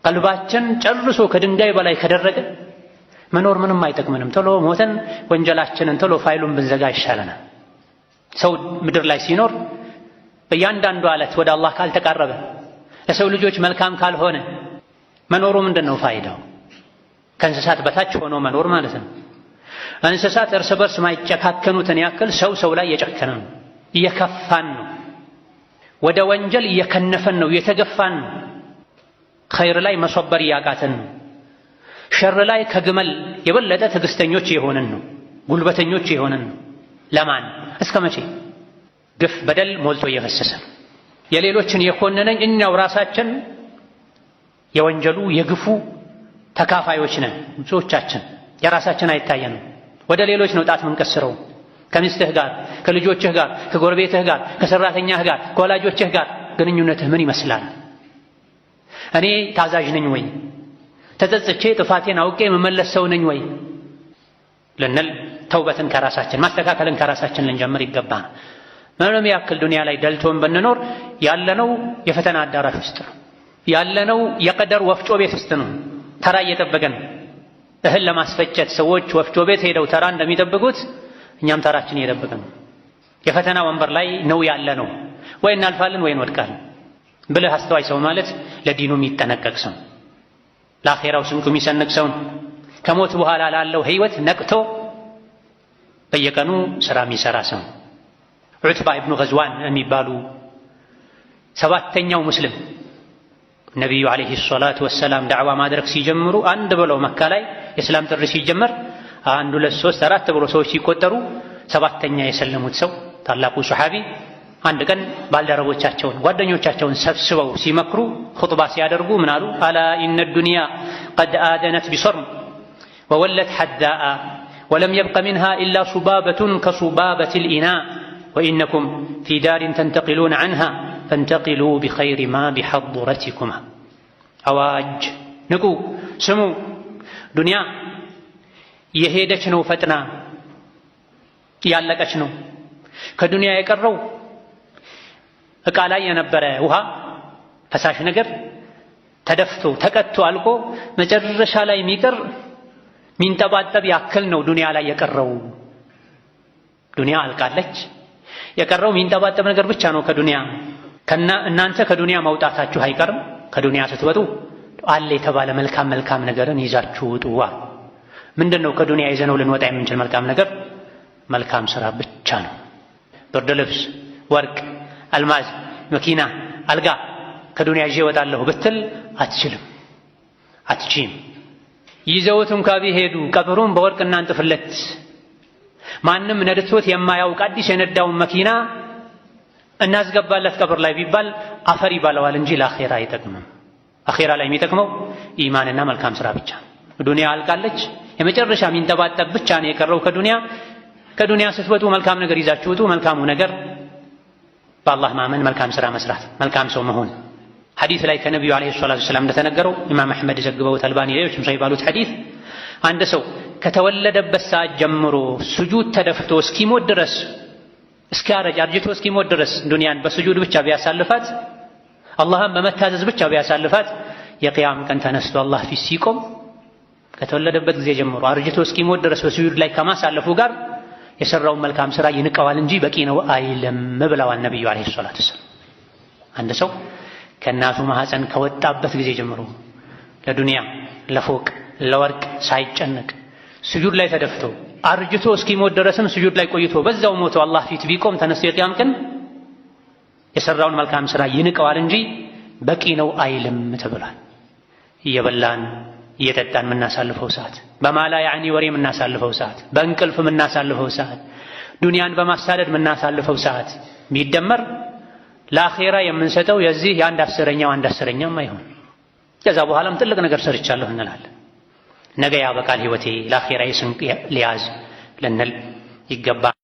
ቀልባችን ጨርሶ ከድንጋይ በላይ ከደረቀ መኖር ምንም አይጠቅምንም። ቶሎ ሞተን ወንጀላችንን ቶሎ ፋይሉን ብንዘጋ ይሻለናል። ሰው ምድር ላይ ሲኖር በእያንዳንዱ ዕለት ወደ አላህ ካልተቃረበ ለሰው ልጆች መልካም ካልሆነ መኖሩ ምንድነው ፋይዳው? ከእንስሳት በታች ሆኖ መኖር ማለት ነው። እንስሳት እርስ በርስ ማይጨካከኑትን ያክል ሰው ሰው ላይ እየጨከነ ነው፣ እየከፋን ነው፣ ወደ ወንጀል እየከነፈን ነው፣ እየተገፋን ነው። ኸይር ላይ መሶበር እያቃተን ነው። ሸር ላይ ከግመል የበለጠ ትዕግስተኞች የሆንን ነው፣ ጉልበተኞች የሆንን ነው። ለማን እስከ መቼ? ግፍ በደል ሞልቶ እየፈሰሰ የሌሎችን የኮነነኝ እኛው ራሳችን የወንጀሉ የግፉ ተካፋዮች ነን። ብዙዎቻችን የራሳችን አይታየንም። ወደ ሌሎች ነው ጣት ምንቀስረው። ከሚስትህ ጋር፣ ከልጆችህ ጋር፣ ከጎረቤትህ ጋር፣ ከሰራተኛህ ጋር፣ ከወላጆችህ ጋር ግንኙነትህ ምን ይመስላል? እኔ ታዛዥ ነኝ ወይ? ተጸጽቼ ጥፋቴን አውቄ መመለስ ሰው ነኝ ወይ ልንል ተውበትን ከራሳችን ማስተካከልን ከራሳችን ልንጀምር ይገባል። ምንም ያክል ዱንያ ላይ ደልቶን ብንኖር ያለነው የፈተና አዳራሽ ውስጥ ነው። ያለነው የቀደር ወፍጮ ቤት ውስጥ ነው። ተራ እየጠበቀን እህል ለማስፈጨት ሰዎች ወፍጮ ቤት ሄደው ተራ እንደሚጠብቁት እኛም ተራችን እየጠበቅን ነው። የፈተና ወንበር ላይ ነው ያለነው። ወይ እናልፋለን ወይ እንወድቃለን። ብልህ አስተዋይ ሰው ማለት ለዲኑ የሚጠነቀቅ ሰው፣ ለአኼራው ስንቁ የሚሰንቅ ሰው፣ ከሞት በኋላ ላለው ህይወት ነቅቶ በየቀኑ ስራ የሚሰራ ሰው። ዑትባ ኢብኑ ገዝዋን የሚባሉ ሰባተኛው ሙስሊም ነቢዩ ዓለይሂ ሰላቱ ወሰላም ዳዕዋ ማድረግ ሲጀምሩ አንድ ብለው መካ ላይ የእስላም ጥሪ ሲጀመር 1 2 3 4 ብለው ሰዎች ሲቆጠሩ ሰባተኛ የሰለሙት ሰው ታላቁ ሱሐቢ አንድ ቀን ባልደረቦቻቸውን ጓደኞቻቸውን ሰብስበው ሲመክሩ ኹጥባ ሲያደርጉ ምን አሉ? አላ ኢነ ዱንያ ቀድ አደነት ቢሰርም ወወለት ሐዳአ ወለም የብቀ ሚንሃ ኢላ ሱባበቱን ከሱባበት ልኢናእ ወኢነኩም ፊ ዳሪን ተንተቂሉን ዐንሃ ፈንተቂሉ ቢኸይሪ ማ ቢሐضረቲኩማ። አዋጅ ንቁ፣ ስሙ። ዱንያ የሄደች ነው፣ ፈጥና ያለቀች ነው። ከዱንያ የቀረው ዕቃ ላይ የነበረ ውሃ ፈሳሽ ነገር ተደፍቶ ተቀጥቶ አልቆ መጨረሻ ላይ የሚቀር ሚንጠባጠብ ያክል ነው ዱንያ ላይ የቀረው። ዱንያ አልቃለች። የቀረው ሚንጠባጠብ ነገር ብቻ ነው ከዱንያ። እናንተ ከዱንያ መውጣታችሁ አይቀርም። ከዱንያ ስትወጡ አለ የተባለ መልካም ነገርን ይዛችሁ ውጡ። ምንድነው ከዱንያ ይዘነው ልንወጣ የምንችል መልካም ነገር? መልካም ስራ ብቻ ነው። ብርድ ልብስ፣ ወርቅ፣ አልማዝ፣ መኪና፣ አልጋ ከዱንያ ይዤ እወጣለሁ ብትል አትችልም፣ አትችይም። ይዘውት እንኳ ቢሄዱ ቀብሩን በወርቅ እናንጥፍለት። ማንም ነድቶት የማያውቅ አዲስ የነዳውን መኪና እናስገባለት ቀብር ላይ ቢባል አፈር ይባለዋል እንጂ ለአኼራ አይጠቅምም። አኼራ ላይ የሚጠቅመው ኢማንና መልካም ስራ ብቻ። ዱንያ አልቃለች። የመጨረሻ የሚንጠባጠብ ብቻ ነው የቀረው ከዱንያ። ከዱንያ ስትወጡ መልካም ነገር ይዛችሁ ውጡ። መልካሙ ነገር በአላህ ማመን፣ መልካም ስራ መስራት፣ መልካም ሰው መሆን። ሐዲስ ላይ ከነቢዩ ዓለይሂ ሰላቱ ወሰላም እንደተነገረው ኢማም አሕመድ ዘግበውት፣ አልባኒ ሌሎችም ሰው ባሉት ሐዲስ አንድ ሰው ከተወለደበት ሰዓት ጀምሮ ስጁድ ተደፍቶ እስኪሞት ድረስ እስኪያረጅ አርጅቶ እስኪሞት ድረስ ዱንያን በስጁድ ብቻ ቢያሳልፋት፣ አላህን በመታዘዝ ብቻ ቢያሳልፋት የቅያም ቀን ተነስቶ አላህ ፊት ሲቆም ከተወለደበት ጊዜ ጀምሮ አርጅቶ እስኪሞት ድረስ በስጁድ ላይ ከማሳለፉ ጋር የሰራውን መልካም ስራ ይንቀዋል እንጂ በቂ ነው አይልም ብለዋል ነቢዩ ዓለይሂ ሰላቱ ወሰላም። አንድ ሰው ከእናቱ ማህፀን ከወጣበት ጊዜ ጀምሮ ለዱንያ ለፎቅ ለወርቅ ሳይጨነቅ ስጁድ ላይ ተደፍቶ አርጅቶ እስኪሞት ድረስም ስጁድ ላይ ቆይቶ በዛው ሞቶ አላህ ፊት ቢቆም ተነስቶ የቅያም ቀን የሰራውን መልካም ስራ ይንቀዋል እንጂ በቂ ነው አይልም ተብሏል። እየበላን እየጠጣን የምናሳልፈው ሰዓት፣ በማላ ያዕኒ ወሬ የምናሳልፈው ሰዓት፣ በእንቅልፍ የምናሳልፈው ሰዓት፣ ዱንያን በማሳደድ የምናሳልፈው ሰዓት ቢደመር ለአኼራ የምንሰጠው የዚህ የአንድ አስረኛም አይሆን። ከዛ በኋላም ትልቅ ነገር ሰርቻለሁ እንላለን። ነገ ያበቃል ህይወቴ ለአኼራ ስንቅ ሊያዝ ልንል ይገባል።